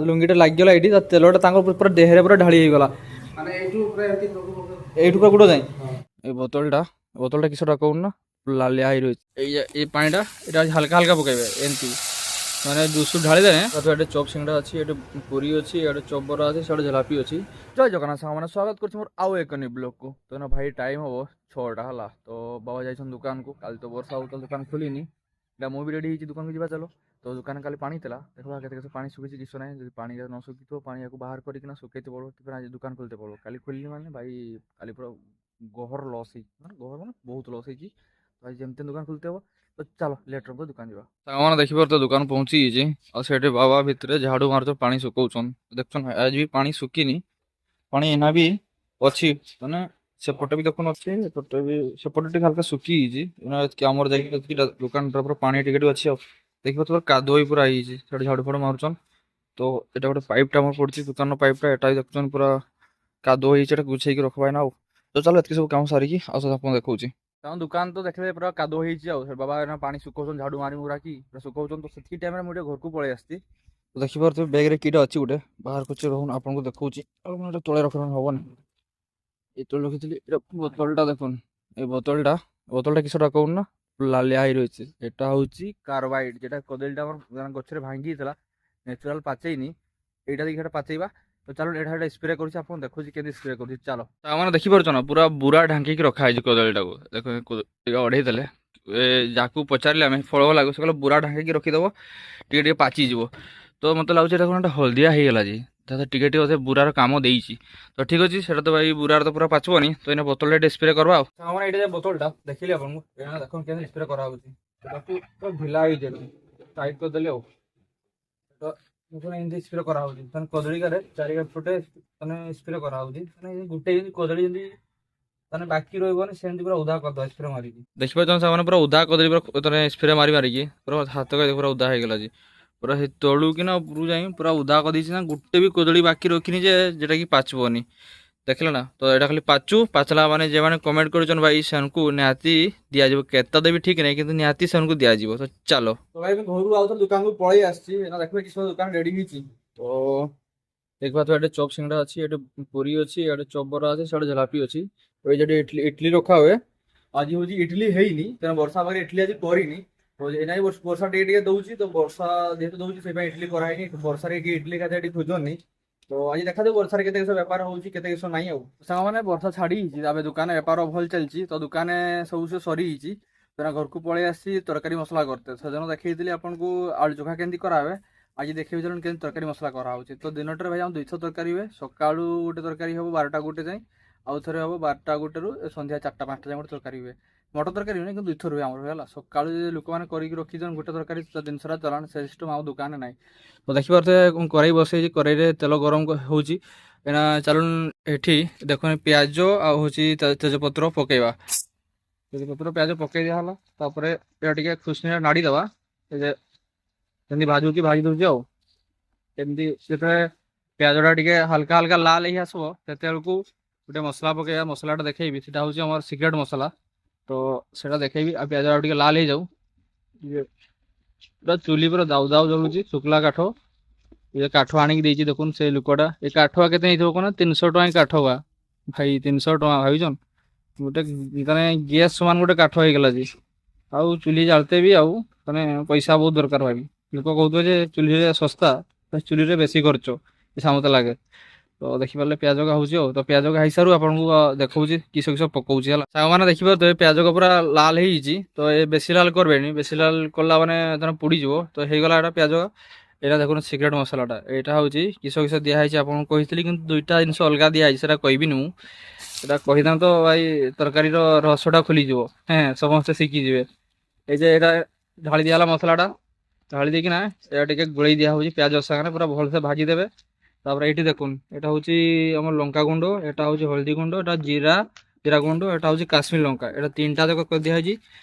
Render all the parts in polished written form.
ଲୁଙ୍ଗିଟା ଲାଗିଗଲା ଏଇଠି, ତେଲଟା ତାଙ୍କ ପୁରା ଦେହରେ ପୁରା ଢାଳି ହେଇଗଲା, ମାନେ ଏଇଠୁ ପୁରା ଗୋଡ଼ ଯାଏଁ। এই বোতলটা কিছুটা কম না লালিয়া হয়ে রয়েছে। এই পানিটা এটা হালকা হালকা পকাইবে এমতি, মানে জুসু ঢালি দেনে। এটি চপ সিঙ্গড়া আছে, এটি পুরি ଅଛି, এটি চপ বড়া আছে, সেটা ঝালাপি ଅଛି। জয় জগন্নাথ সাଙ୍ଗମାନେ ସ୍ୱାଗତ କରୁଛି ମୋର ଆଉ ଏକ ନି ବ୍ଲଗ୍କୁ। ତ ନା ଭାଇ ଟାଇମ୍ ହବ 6ଟା ହେଲା, ତ ବାବା ଯାଇଛନ୍ତି ଦୋକାନକୁ। କାଲି ତ ବର୍ଷା ହଉଥିଲା ଦୋକାନ ଖୋଲିନି, ଏଇଟା ମୁଁ ବି ରେଡ଼ି ହେଇଛି ଦୋକାନକୁ ଯିବା ଚାଲ। ତ ଦୋକାନ କାଲି ପାଣି ଥିଲା, ଦେଖିବା କେତେ କେତେ ପାଣି ଶୁଖିଛି କିଛି ନାହିଁ। ଯଦି ପାଣି ନ ଶୁଖିଥିବ ପାଣି ୟାକୁ ବାହାର କରିକିନା ଶୁଖେଇତେ ପଡ଼ିବ, ତାପରେ ଆଜି ଦୋକାନ ଖୋଲିତେ ପଡ଼ିବ। କାଲି ଖୋଲିନି ମାନେ ଭାଇ କାଲି ପୁରା ଗହର ଲସ୍ ହେଇଛି, ମାନେ ଗହର ମାନେ ବହୁତ ଲସ୍ ହେଇଛି। ତ ଆଜି ଯେମିତି ଦୋକାନ ଖୋଲିତେ ହବ, ତ ଚାଲ ଲେଟ୍ରେ ଦୋକାନ ଯିବା। ସାଙ୍ଗମାନେ ଦେଖିପାରୁଥିବେ ଦୋକାନ ପହଞ୍ଚି ଯାଇଛି, ଆଉ ସେଠି ବାବା ଭିତରେ ଝାଡ଼ୁ ମାରୁଛ ପାଣି ଶୁଖଉଛନ୍। ଦେଖୁଛନ୍ ଆଜି ବି ପାଣି ଶୁଖିନି, ପାଣି ଏନା ବି ଅଛି, ମାନେ ସେପଟେ ବି ଦେଖୁନ ଅଛି, ଏପଟେ ବି ସେପଟେ ଟିକେ ହାଲକା ଶୁଖି ଯାଇଛି। ଆମର ଯାଇକି ଦୋକାନଟା ପୁରା ପାଣି ଟିକେ ଟିକେ ଅଛି। ଆଉ ଦେଖିପାରୁଥିବ କାଦୁଅ ବି ପୁରା ହେଇଯାଇଛି, ସେଠି ଝାଡ଼ୁ ଫାଡ଼ୁ ମାରୁଛନ୍। ତ ଏଟା ଗୋଟେ ପାଇପ୍ଟା ଆମର ପଡ଼ିଛି, ଦୋକାନର ପାଇପ୍ଟା। ଏଟା ବି ଦେଖୁଛନ୍ ପୁରା କାଦୁଅ ହେଇଛି, ଏଟା ଗୁଛେଇକି ରଖବା ନା। ଆଉ ତ ଚାଲ ଏତିକି ସବୁ କାମ ସାରିକି ଆଉ ସବୁ ଆପଣଙ୍କୁ ଦେଖଉଛି। ତାଙ୍କ ଦୋକାନ ତ ଦେଖିଲେ ପୁରା କାଦୁଅ ହେଇଛି, ଆଉ ସେ ବାବା ଏନା ପାଣି ଶୁଖଉଛନ୍ତି, ଝାଡ଼ୁ ମାରି ମୁରାକି ପୁରା ଶୁଖଉଛନ୍ତି। ତ ସେତିକି ଟାଇମ୍ରେ ମୁଁ ଟିକେ ଘରକୁ ପଳେଇ ଆସିଛି। ତ ଦେଖିପାରୁଥିବେ ବ୍ୟାଗ୍ରେ କିଟା ଅଛି, ଗୋଟେ ବାହାର କରୁଛି, ରହୁନ ଆପଣଙ୍କୁ ଦେଖଉଛି। ଆଉ ମୁଁ ତଳେ ରଖିଲେ ହବନି, ଏ ତଳେ ରଖିଥିଲି। ଏଇଟା ବୋତଲଟା ଦେଖୁନ୍, এই ବୋତଲଟା କିଛଟା କହୁନ ନା ଲାଲିଆ ହେଇ ରହିଛି। এটা হচ্ছে কার্বাইড, যেটা কদলীটা আমার গছের ভাঙ্গি ଥିଲା, ন্যাচুরাল পাচেইনি। এইটা দেখি সেটা পাচেଇବା। ତ ଚାଲ ଏଇଟା ଏଇଟା ସ୍ପ୍ରେ କରୁଛି, ଆପଣ ଦେଖୁଛି କେମିତି ସ୍ପ୍ରେ କରୁଛି। ଚାଲ ତାମାନେ ଦେଖିପାରୁଛ ନା, ପୁରା ବୁରା ଢାଙ୍କିକି ରଖା ହେଇଛି କଦଳୀଟାକୁ। ଦେଖ ଟିକେ ଅଢେଇ ଦେଲେ, ଯାହାକୁ ପଚାରିଲେ ଆମେ ଫଳ ଲାଗୁ, ସେ କହିଲେ ବୁରା ଢାଙ୍କିକି ରଖିଦେବ, ଟିକେ ଟିକେ ପାଚିଯିବ। ତ ମୋତେ ଲାଗୁଛି ଏଇଟା କ'ଣ ହଳଦିଆ ହେଇଗଲା ଯେ, ଟିକେ ଟିକେ ଅଧେ ବୁରାର କାମ ଦେଇଛି। ତ ଠିକ୍ ଅଛି, ସେଟା ତ ଭାଇ ବୁରାର ତ ପୁରା ପାଚିବନି। ତ ଏଇନା ବୋତଲଟା ଟିକେ ସ୍ପ୍ରେ କରିବା। ଆଉ ଆମର ଏଇଟା ବୋତଲଟା ଦେଖିଲି ଆପଣଙ୍କୁ, ଏଇନା ଦେଖନ୍ତୁ କେମିତି ସ୍ପ୍ରେ କରାହେଉଛି। ତାକୁ ପୁରା ଢିଲା ହେଇଛି, ଟାଇଟ୍ କରିଦେଲି। ଆଉ ତ ଏମିତି ସ୍ପ୍ରେ କରାହେଉଛି, ମାନେ କଦଳୀକାରେ ଚାରିପଟେ ମାନେ ସ୍ପ୍ରେ କରାହେଉଛି, ମାନେ ଗୋଟେ ଯେମିତି କଦଳୀ ଯେମିତି ମାନେ ବାକି ରହିବନି, ସେମିତି ପୁରା ଉଦା କରିଦେବା ସ୍ପ୍ରେ ମାରିକି। ଦେଖିପାରୁଛନ୍ତି ସେମାନେ ପୁରା ଉଦା କଦଳୀ ପୁରା ସ୍ପ୍ରେ ମାରିକି ପୁରା ହାତ ପୁରା ଉଦା ହେଇଗଲା ଯେ, ପୁରା ସେ ତଳୁ କିନା ଉପରୁ ଯାଇ ପୁରା ଉଦା କରିଦେଇଛି ନା। ଗୋଟେ ବି କଦଳୀ ବାକି ରଖିନି ଯେ ଯେଟା କି ପାଚିବନି, ଦେଖିଲେ ନା। ତ ଏଇଟା ଖାଲି ପାଚଲା ମାନେ ଯେମାନେ କମେଣ୍ଟ କରୁଛନ୍ତି ଭାଇ ସେମାନଙ୍କୁ ନିହାତି ଦିଆଯିବ। କେତେ ଦେବି ଠିକ୍ ନାହିଁ, କିନ୍ତୁ ନିହାତି ସେମାନଙ୍କୁ ଦିଆଯିବ। ତ ଚାଲ, ତ ଭାଇ ମୁଁ ଘରୁ ଆଉ ଦୋକାନକୁ ପଳେଇ ଆସିଛି, ଦେଖିବେ କି ସବୁ ଦୋକାନ ରେଡି ହେଇଛି। ତ ଦେଖିବା ତ ଏଠି ଚପ୍ ସିଙ୍ଗଡ଼ା ଅଛି, ଏଠି ପୁରୀ ଅଛି, ଏଠି ଚପ୍ ବରା ଅଛି, ସେଠି ଝାଲାପି ଅଛି। ଏଇ ଯେଠି ଇଟଲି ରଖା ହୁଏ, ଆଜି ହଉଛି ଇଟଲି ହେଇନି, ତେଣୁ ବର୍ଷା ପାଖରେ ଇଟଲି ଆଜି କରିନି। ଏଇନା ବର୍ଷା ଟିକେ ଟିକେ ଦଉଛି, ତ ବର୍ଷା ଯେହେତୁ ଦଉଛି ସେଇପାଇଁ ଇଟଲି କରାହେଇନି। ବର୍ଷାରେ ଇଟଲି ଖାଦ୍ୟ ଟିକେ ଖୋଜନି। ତ ଆଜି ଦେଖାଯାଉ ବର୍ଷାରେ କେତେ କିସ ବେପାର ହଉଛି, କେତେ କିସ ନାହିଁ। ଆଉ ସାଙ୍ଗମାନେ ବର୍ଷା ଛାଡ଼ିଯାଇଛି, ତାପରେ ଦୋକାନ ବେପାର ଭଲ ଚାଲିଛି। ତ ଦୋକାନରେ ସବୁ ସରିଯାଇଛି, ତେଣୁ ଘରକୁ ପଳେଇ ଆସିଛି ତରକାରୀ ମସଲା କରତେ। ସେଦିନ ଦେଖେଇଥିଲି ଆପଣଙ୍କୁ ଆଳୁ ଚୋଖା କେମିତି କରାହୁଏ, ଆଜି ଦେଖେଇବି ଚାଲୁন କେମିତି ତରକାରୀ ମସଲା କରାହେଉଛି। ତ ଦିନଟାରେ ଭାଇ ଆମ 200 ତରକାରୀ ହୁଏ। ସକାଳୁ ଗୋଟେ ତରକାରୀ ହବ 12ଟା 1 ଯାଏଁ, ଆଉ ଥରେ ହବ 12ଟା 1ରୁ ସନ୍ଧ୍ୟା 4ଟା 5ଟା ଯାଏଁ ଗୋଟେ ତରକାରୀ ହୁଏ। ମଟର ତରକାରୀ ହୁଏ, କିନ୍ତୁ 2 ଥର ହୁଏ ଆମର ହେଲା। ସକାଳୁ ଯଦି ଲୋକମାନେ କରିକି ରଖିଦିଅନ୍ତି ଗୋଟେ ତରକାରୀ, ଜିନିଷଟା ଚଲାଣ ସେ ସିଷ୍ଟମ ଆଉ ଦୋକାନରେ ନାହିଁ। ତ ଦେଖିପାରୁଥିବେ କଡ଼େଇ ବସେଇଛି, କଡ଼େଇରେ ତେଲ ଗରମ ହେଉଛି। ଏଇନା ଚାଲୁନ ଏଠି ଦେଖୁନ ପିଆଜ ଆଉ ହେଉଛି ତେଜପତ୍ର ପକେଇବା। ତେଜପତ୍ର ପିଆଜ ପକେଇ ଦିଆହେଲା, ତାପରେ ଏଇଟା ଟିକେ ଖୁସନିରେ ନାଡ଼ି ଦେବା। ଯେମିତି ଭାଜୁଛି ଭାଜି ଦେଉଛି। ଆଉ ଏମିତି ଯେତେବେଳେ ପିଆଜଟା ଟିକେ ହାଲକା ହାଲକା ଲାଲ ହେଇ ଆସିବ, ସେତେବେଳକୁ ଗୋଟେ ମସଲା ପକେଇବା। ମସଲାଟା ଦେଖେଇବି, ସେଟା ହେଉଛି ଆମର ସିକ୍ରେଟ୍ ମସଲା। ତ ସେଟା ଦେଖେଇବି। ଆଉ ପିଆଜ ଟିକେ ଲାଲ ହେଇଯାଉ, ପୁରା ଚୁଲି ପୁରା ଦାଉ ଦାଉ ଜଳୁଛି, ଶୁଖିଲା କାଠ। ଏ କାଠ ଆଣିକି ଦେଇଛି, ଦେଖୁନ ସେ ଲୋକଟା। ଏ କାଠ କେତେ ହେଇଥିବ କଣ, 300 ଟଙ୍କା କାଠ ବା ଭାଇ, 300 ଟଙ୍କା ଭାବିଛନ୍। ଗୋଟେ ମାନେ ଗ୍ୟାସ୍ ସମାନ ଗୋଟେ କାଠ ହେଇଗଲା ଯେ। ଆଉ ଚୁଲି ଜାଳତେ ବି ଆଉ ମାନେ ପଇସା ବହୁତ ଦରକାର ଭାବି। ଲୋକ କହୁଥିବେ ଯେ ଚୁଲିରେ ଶସ୍ତା, ଚୁଲିରେ ବେଶୀ ଖର୍ଚ୍ଚ ମତେ ଲାଗେ। ତ ଦେଖିପାରିଲେ ପିଆଜ ହେଉଛି। ଆଉ ତ ପିଆଜ ହେଇସାରୁ ଆପଣଙ୍କୁ ଦେଖଉଛି କିସ କିସ ପକଉଛି ହେଲା। ସାଙ୍ଗମାନେ ଦେଖିପାରୁଥିବେ ପିଆଜ ପୁରା ଲାଲ ହେଇଯାଇଛି। ତ ଏ ବେଶୀ ଲାଲ କରବେନି, ବେଶୀ ଲାଲ କଲା ମାନେ ପୋଡ଼ିଯିବ। ତ ହେଇଗଲା ଏଇଟା ପିଆଜ। ଏଇଟା ଦେଖୁନ ସିକ୍ରେଟ୍ ମସଲାଟା, ଏଇଟା ହେଉଛି କିସ କିସ ଦିଆହେଇଛି ଆପଣଙ୍କୁ କହିଥିଲି, କିନ୍ତୁ 2ଟା ଜିନିଷ ଅଲଗା ଦିଆହେଇଛି, ସେଟା କହିବିନି ମୁଁ। ସେଟା କହିଥାନ୍ତ ତ ଭାଇ ତରକାରୀର ରହସ୍ୟଟା ଖୋଲିଯିବ, ସମସ୍ତେ ଶିଖିଯିବେ। এই যে এটা ঢালি দিয়া ହେଲା ମସଲାଟା, ঢାଳି ଦେଇକିନା ଏଇଟା ଟିକେ ଗୋଳେଇ ଦିଆ ହେଉଛି ପିଆଜ ସାଙ୍ଗରେ, ପୁରା ଭଲସେ ଭାଜି ଦେବେ। ତାପରେ ଏଇଠି ଦେଖୁନ, ଏଇଟା ହେଉଛି ଆମର ଲଙ୍କା ଗୁଣ୍ଡ, ଏଇଟା ହେଉଛି ହଳଦୀ ଗୁଣ୍ଡ, ଏଇଟା ଜିରା ଗୁଣ୍ଡ, ଏଇଟା ହେଉଛି କାଶ୍ମୀର ଲଙ୍କା। ଏଇଟା 3ଟା ଯାକ ଦିଆହେଇଛି।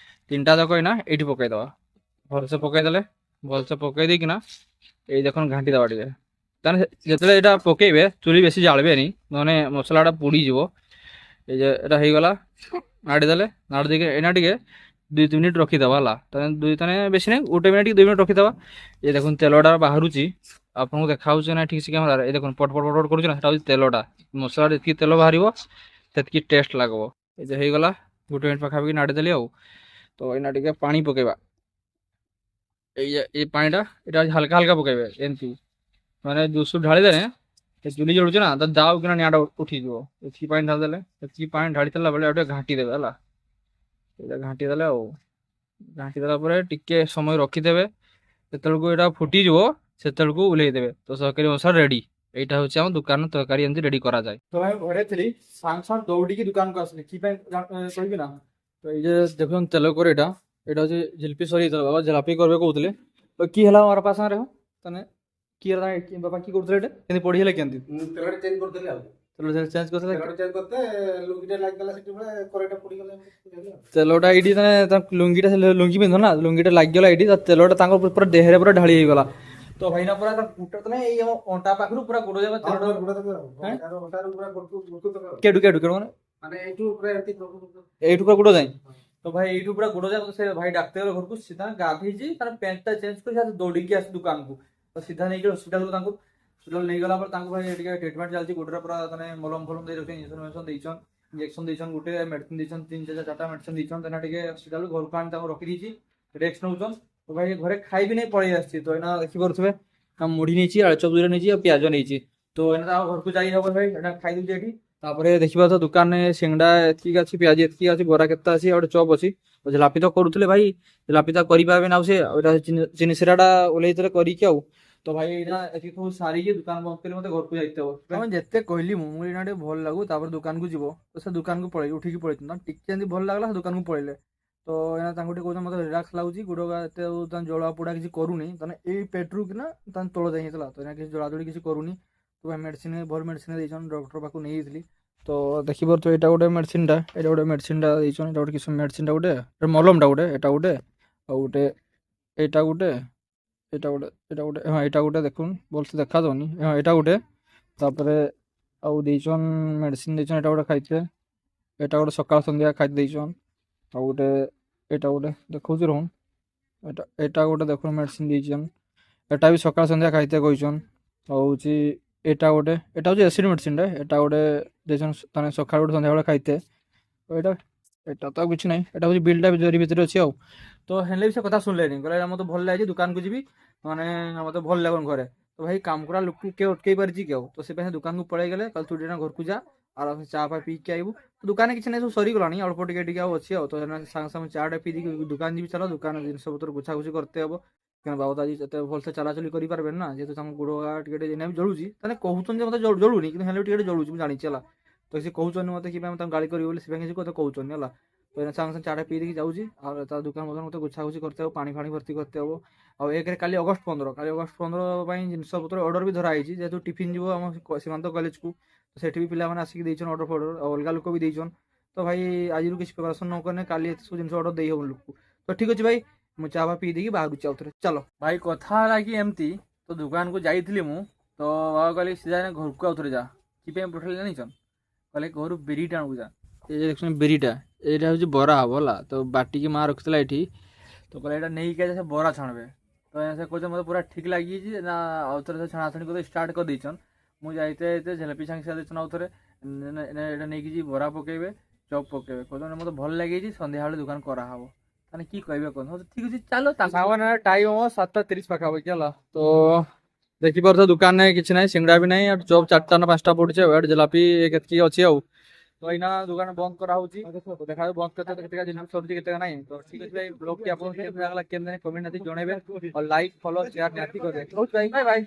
3ଟା ଯାକ ଏଇନା ଏଇଠି ପକେଇଦେବା। ଭଲସେ ପକେଇଦେଲେ, ଭଲସେ ପକେଇ ଦେଇକିନା ଏଇ ଦେଖୁନ ଘାଣ୍ଟି ଦେବା ଟିକେ। ତାହେଲେ ଯେତେବେଳେ ଏଇଟା ପକେଇବେ ଚୁଲି ବେଶୀ ଜାଳିବେନି, ନହେଲେ ମସଲାଟା ପୋଡ଼ିଯିବ। এই যে এটা হয়ে গলা, নাড়ি দেলে, নাড়ি দিয়ে এনা টিকে 2-3 ମିନିଟ୍ ରଖିଦେବା ହେଲା। ତାହେଲେ ବେଶୀ ନାହିଁ 1 ମିନିଟ୍ କି 2 ମିନିଟ୍ ରଖିଦେବା। ଏ ଦେଖୁନ୍ ତେଲଟା ବାହାରୁଛି ଆପଣଙ୍କୁ ଦେଖାଉଛି ନା ଠିକ୍ ସେ କ୍ୟାମେରାରେ। ଏ ଦେଖୁନ୍ ପଟ ପଟ ପଟ ପଟ କରୁଛି ନା, ସେଟା ହେଉଛି ତେଲଟା। ମସଲାରେ ଯେତିକି ତେଲ ବାହାରିବ ସେତିକି ଟେଷ୍ଟ ଲାଗିବ। ଏ ଯେ ହେଇଗଲା 1 ମିନିଟ୍ ପାଖାପାଖି ନାଡ଼ିଦେଲି ଆଉ। ତ ଏଇନା ଟିକେ ପାଣି ପକେଇବା। ଏଇ ପାଣିଟା ଏଇଟା ହାଲକା ହାଲକା ପକେଇବେ ଏମିତି, ମାନେ ଜୁସ୍ ଢାଳିଦେଲେ ସେ ଚୁଲି ଜଳୁଛି ନା, ତ ଦାଉ କିନା ନିଆଁଟା ଉଠିଯିବ। ଏତିକି ପାଣି ଢାଳିଦେଲେ, ଏତିକି ପାଣି ଢାଳି ସାରିଲା ବେଳେ ଆଉ ଟିକେ ଘାଣ୍ଟି ଦେବେ ହେଲା। ଏଇଟା ଘାଣ୍ଟି ଦେଲେ ଆଉ, ଘାଣ୍ଟି ଦେଲା ପରେ ଟିକେ ସମୟ ରଖିଦେବେ। ଯେତେବେଳକୁ ଏଇଟା ଫୁଟିଯିବ ସେତେବେଳକୁ ଓହ୍ଲେଇ ଦେବେ। ତ ତରକାରୀ ମସଲା ରେଡି। ଏଇଟା ହେଉଛି ଆମ ଦୋକାନ ତରକାରୀ ଏମିତି ରେଡି କରାଯାଏ। ତ ଭାଇ ଘରେ ଥିଲି, ସାଙ୍ଗେ ସାଙ୍ଗେ ଦୌଡ଼ିକି ଦୋକାନକୁ ଆସିଲି। କି ପାଇଁ କହିବି ନା, ତ ଏଇ ଯେ ଦେଖୁନ୍ ତେଲ କରି ଏଇଟା ହେଉଛି ଝିଲ୍ପି ସରି ବାବା ଝିଲାପି କରିବେ କହୁଥିଲେ। ତ କି ହେଲା ମୋ ବାପା ସାଙ୍ଗରେ ତାନେ କିଏ ବାପା କି କରୁଥିଲେ ଏଇଟା କେମିତି ପଢିହେଲେ କେମିତି ତେଲଟା ଚେଞ୍ଜ କରିଦେଲି ଆଉ। ତେଲ ଚେଞ୍ଜ କରିଥିଲେ। ତେଲଟା ଚେଞ୍ଜ କରିତେ ଲୁଙ୍ଗିଟା ଲାଗିଗଲା ସେଠି ବେଳେ କରେଇଟା ପୋଡ଼ିଗଲା। ତେଲଟା ଏଇଠି ମାନେ ଲୁଙ୍ଗିଟା ଲୁଙ୍ଗି ପିନ୍ଧ ନା, ଲୁଙ୍ଗିଟା ଲାଗିଗଲା ଏଇଠି, ତେଲଟା ତାଙ୍କ ପୁରା ଦେହରେ ପୁରା ଢାଳି ହେଇଗଲା। ତ ଭାଇନା ପୁରା ଗୁଟା ତ ନାଇଁ, ଏଇ ଆମ ଅଣ୍ଟା ପାଖରୁ ପୁରା ଗୋଡ ଯାକ ତେଲଟା କେଡୁ କେଡୁ କେଡୁ ମାନେ ଏଇଠୁ ପୁରା ଏଇଠୁ ପୁରା ଗୋଡ ଯାଏ। ତ ଭାଇ ଏଇଠୁ ପୁରା ଗୋଡ ଯାକ ସେ ଭାଇ ଡାକ୍ତର ଘରକୁ ସିଧା ଗାଧେଇଛି, ତାର ପ୍ୟାଣ୍ଟଟା ଚେଞ୍ଜ କରି ଦୌଡ଼ିକି ଆସି ଦୋକାନକୁ। ତ ସିଧା ନେଇକି ହସ୍ପିଟାଲକୁ ତାଙ୍କୁ ହସ୍ପିଟାଲ ନେଇଗଲା ପରେ ତାଙ୍କୁ ଭାଇ ଟିକେ ଟ୍ରିଟମେଣ୍ଟ ଚାଲିଛି। ଗୋଡ଼ରେ ପୁରା ମାନେ ମଲମ ଫଲମ ଦେଇ ରଖିଛନ୍ତି, ଇଞ୍ଜେକ୍ସନ ଦେଇଛନ୍, ଇଞ୍ଜେକ୍ସନ ଦେଇଛନ୍, ଗୋଟେ ମେଡିସିନ ଦେଇଛନ୍, 3-4ଟା ମେଡିସିନ ଦେଇଛନ୍। ତାହା ଟିକେ ହସ୍ପିଟାଲ ଘରକୁ ଆଣି ତାଙ୍କୁ ରଖିଦେଇଛି, ରେଷ୍ଟ ନଉଛନ୍। ତ ଭାଇ ଘରେ ଖାଇବି ନେଇ ପଳେଇ ଆସିଛି। ତ ଏଇନା ଦେଖିପାରୁଥିବେ ମୁଢି ନେଇଛି, ଆଳୁଚପ ଦୁଇଟା ନେଇଛି ଆଉ ପିଆଜ ନେଇଛି। ତ ଏଇନା ତାଙ୍କ ଘରକୁ ଯାଇ ହବ ଭାଇ, ଏଇଟା ଖାଇଦଉଛି ଏଠି। ତାପରେ ଦେଖିପାରୁଥିବ ଦୋକାନରେ ସିଙ୍ଗଡ଼ା ଏତିକି ଅଛି, ପିଆଜ ଏତିକି ଅଛି, ବରା କେତେ ଅଛି, ଆଉ ଗୋଟେ ଚପ୍ ଅଛି। ଝିଲାପି ତ କରୁଥିଲେ ଭାଇ, ଝିଲାପି ତ କରିପାରିବେ ନା ଆଉ ସେ ଏଇଟା ଚିନି ସିରାଟା ଓହ୍ଲେଇଥିଲେ କରିକି ଆଉ। ତ ଭାଇ ଏଇଟା ଏତିକି ସବୁ ସାରିକି ଦୋକାନ ବନ୍ଦ କରି ମତେ ଘରକୁ ଯାଇତେ ହବ। ତମେ ଯେତେ କହିଲି ମୁଁ ଏଇନା ଟିକେ ଭଲ ଲାଗୁ, ତାପରେ ଦୋକାନକୁ ଯିବ, ତ ସେ ଦୋକାନକୁ ପଳେଇ ଉଠିକି ପଳେଇଛନ୍ତି। ଟିକେ ଯେମିତି ଭଲ ଲାଗିଲା ସେ ଦୋକାନକୁ ପଳେଇଲେ। ତ ଏଇନା ତାଙ୍କୁ ଟିକେ କହୁଛନ୍ତି ମତେ ରିଲାକ୍ସ ଲାଗୁଛି, ଗୋଡ଼ ଏତେ ଜଳା ପୋଡ଼ା କିଛି କରୁନି। ତାହେଲେ ଏଇ ପେଟରୁ କିନା ତାହେଲେ ତଳ ଯାଇ ହେଇଥିଲା, ତ ଏଇନା କିଛି ଜଳାଜଳି କିଛି କରୁନି। ତ ଭାଇ ମେଡ଼ିସିନ ଭଲ ମେଡ଼ିସିନ ଦେଇଛନ୍ତି, ଡକ୍ଟର ପାଖକୁ ନେଇଯାଇଥିଲି। ତ ଦେଖିପାରୁଥିବ ଏଇଟା ଗୋଟେ ମେଡ଼ିସିନଟା, ଏଇଟା ଗୋଟେ ମେଡ଼ିସିନଟା ଦେଇଛନ୍ତି, ଏଇଟା ଗୋଟେ କିଛି ମେଡ଼ିସିନଟା ଗୋଟେ, ମଲମଟା ଗୋଟେ, ଏଇଟା ଗୋଟେ, ଆଉ ଗୋଟେ ଏଇଟା ଗୋଟେ, ଏଇଟା ଗୋଟେ, ଏଇଟା ଗୋଟେ, ହଁ ଏଇଟା ଗୋଟେ ଦେଖୁନ୍ ଭଲସେ ଦେଖାଯାଉନି, ହଁ ଏଇଟା ଗୋଟେ। ତାପରେ ଆଉ ଦେଇଛନ୍ ମେଡ଼ିସିନ ଦେଇଛନ୍, ଏଇଟା ଗୋଟେ ଖାଇଥିବେ, ଏଇଟା ଗୋଟେ ସକାଳ ସନ୍ଧ୍ୟା ଖାଇ ଦେଇଛନ୍। ଆଉ ଗୋଟେ ଏଇଟା ଗୋଟେ ଦେଖଉଛି ରହୁନ୍, ଏଇଟା ଗୋଟେ ଦେଖୁନ୍ ମେଡ଼ିସିନ ଦେଇଛନ୍, ଏଇଟା ବି ସକାଳ ସନ୍ଧ୍ୟା ଖାଇତେ କହିଛନ୍। ଆଉ ହେଉଛି ଏଇଟା ଗୋଟେ, ଏଇଟା ହେଉଛି ଏସିଡ୍ ମେଡ଼ିସିନଟା, ଏଇଟା ଗୋଟେ ଦେଇଛନ୍ ମାନେ ସକାଳୁ ଗୋଟେ ସନ୍ଧ୍ୟାବେଳେ ଖାଇତେ। ଏଇଟା ଏଇଟା ତ ଆଉ କିଛି ନାହିଁ, ଏଇଟା ହେଉଛି ବିଲ୍ଟା ଜରି ଭିତରେ ଅଛି ଆଉ। ତ ହେଲେ ବି ସେ କଥା ଶୁଣିଲେନି, କହିଲେ ମୋତେ ଭଲ ଲାଗିଛି ଦୋକାନକୁ ଯିବି, ମାନେ ମୋତେ ଭଲ ଲାଗୁନି ଘରେ। ତ ଭାଇ କାମ କରା ଲୋକ କିଏ ଅଟକେଇ ପାରିଛି କି ଆଉ। ତ ସେ ପାଇଁ ଦୋକାନକୁ ପଳେଇ ଗଲେ, କାଲି ତୁ ଟିକେ ଘରକୁ ଯା, ଆଉ ଚା ଫା ପିଇକି ଆଇବୁ। ଦୋକାନରେ କିଛି ନାହିଁ, ସବୁ ସରିଗଲାଣି, ଅଳ୍ପ ଟିକେ ଟିକେ ଆଉ ଅଛି ଆଉ। ତ ସାଙ୍ଗେ ସାଙ୍ଗେ ଚାଟା ପିଇକି ଦୋକାନ ଯିବି, ଚାଲ ଦୋକାନ ଜିନିଷ ପତ୍ର ଗୁଛାଗୁଛି କରତେ ହବ। କାରଣ ବାବୁ ତ ଆଜି ଏତେ ଭଲସେ ଚାଲାଚଲି କରିପାରିବେନି ନା, ଯେହେତୁ ତାଙ୍କ ଗୋଡ଼ ଟିକେ ଟିକେ ଏଇନା ବି ଜଳୁଛି। ତାହେଲେ କହୁଛନ୍ତି ଯେ ମୋତେ ଜଳୁନି, କିନ୍ତୁ ହେଲେ ବି ଟିକେ ଜଳୁଛି ମୁଁ ଜାଣିଛି ହେଲା। ତ ସେ କହୁଛନ୍ତି ମୋତେ କି ପାଇଁ ତାଙ୍କୁ ଗାଳି କରିବି ବୋଲି, ସେ ପାଇଁ କିଛି କଥା କହୁଛନ୍ତି ହେଲା। ତ ସାଙ୍ଗେ ସାଙ୍ଗେ ଚାଟା ପିଇ ଦେଇକି ଯାଉଛି, ଆଉ ତା ଦୋକାନ ମୋତେ ଗୁଛାଗୁଛି କରତେ ହବ, ପାଣି ଫାଣି ଭର୍ତ୍ତି କରତେ ହବ। ଆଉ ଏକରେ କାଲି ଅଗଷ୍ଟ 15, କାଲି ଅଗଷ୍ଟ 15 ପାଇଁ ଜିନିଷ ପତ୍ର ଅର୍ଡର ବି ଧରା ହେଇଛି, ଯେହେତୁ ଟିଫିନ୍ ଯିବ ଆମ ସୀମାନ୍ତ କଲେଜକୁ। ତ ସେଠି ବି ପିଲାମାନେ ଆସିକି ଦେଇଛନ୍ ଅର୍ଡର ଫର୍ଡର, ଆଉ ଅଲଗା ଲୋକ ବି ଦେଇଛନ୍। ତ ଭାଇ ଆଜିରୁ କିଛି ପ୍ରିପାରେସନ୍ ନ କଲେ କାଲି ଏତେ ସବୁ ଜିନିଷ ଅର୍ଡର ଦେଇ ହବନି ଲୋକକୁ। ତ ଠିକ୍ ଅଛି ଭାଇ, ମୁଁ ଚା ଫା ପିଇ ଦେଇକି ବାହାରୁଛି ଆଉ ଥରେ, ଚାଲ। ଭାଇ କଥା ହେଲା କି ଏମିତି, ତ ଦୋକାନକୁ ଯାଇଥିଲି ମୁଁ, ତ ବାବା କହିଲି ସିଧା ଘରକୁ ଆଉ ଥରେ ଯା। କି ପାଇଁ ପଠେଇଲେ ଜାଣିଛନ୍, କହିଲେ ଘରୁ ବିରିଟା ଆଣକୁ ଯା। ଏ ଦେଖୁଛନ୍ତି ବିରିଟା, ଏଇଟା ହେଉଛି ବରା ହବ ହେଲା। ତ ବାଟିକି ମା ରଖିଥିଲା ଏଠି, ତ କହିଲେ ଏଇଟା ନେଇକି ସେ ବରା ଛାଣବେ। ତ ସେ କହୁଛନ୍ତି ମୋତେ ପୁରା ଠିକ୍ ଲାଗିଛି ନା, ଆଉ ଥରେ ସେ ଛଣାଛଣି କରି ଷ୍ଟାର୍ଟ କରିଦେଇଛନ୍। ମୁଁ ଯାଇତେ ଝିଲାପି ସାଙ୍ଗେ ସାଙ୍ଗେ ଦେଇଛନ୍, ଆଉ ଥରେ ଏଇଟା ନେଇକି ଯିବି ବରା ପକେଇବେ, ଚପ୍ ପକେଇବେ। କହୁଛନ୍ତି ମୋତେ ଭଲ ଲାଗିଛି, ସନ୍ଧ୍ୟାବେଳେ ଦୋକାନ କରାହବ। ତାହେଲେ କି କହିବେ କୁହନ୍ତୁ, ଠିକ୍ ଅଛି ଚାଲ। ସାଙ୍ଗମାନେ ଟାଇମ୍ ହବ 7:30 ପାଖାପାଖି ହେଲା। ତ ଦେଖିପାରୁଥିବ ଦୋକାନରେ କିଛି ନାହିଁ, ସିଙ୍ଗଡ଼ା ବି ନାହିଁ, ଆଉ ଚପ୍ 4ଟା ନା 5ଟା ପଡୁଛି, ଆଉ ଝିଲାପି କେତିକି ଅଛି ଆଉ। ତ ଏଇନା ଦୋକାନ ବନ୍ଦ କରାହଉଛି, ଦେଖାଯାଉ ବନ୍ଦ କେତେ କେତେ ଜିନିଷ ସରୁଛି କେତେ ନାହିଁ। ତ ଠିକ୍ ଅଛି ଭାଇ, ବ୍ଲଗଟି ଆପଣଙ୍କୁ କେମିତି ଲାଗିଲା କେମିତି କମେଣ୍ଟ ଜଣେଇବେ, ଆଉ ଲାଇକ୍ ଫଲୋ ସେୟାର ନିହାତି କରିବେ। ରହୁଛି ଭାଇ, ବାଏ ବାଏ।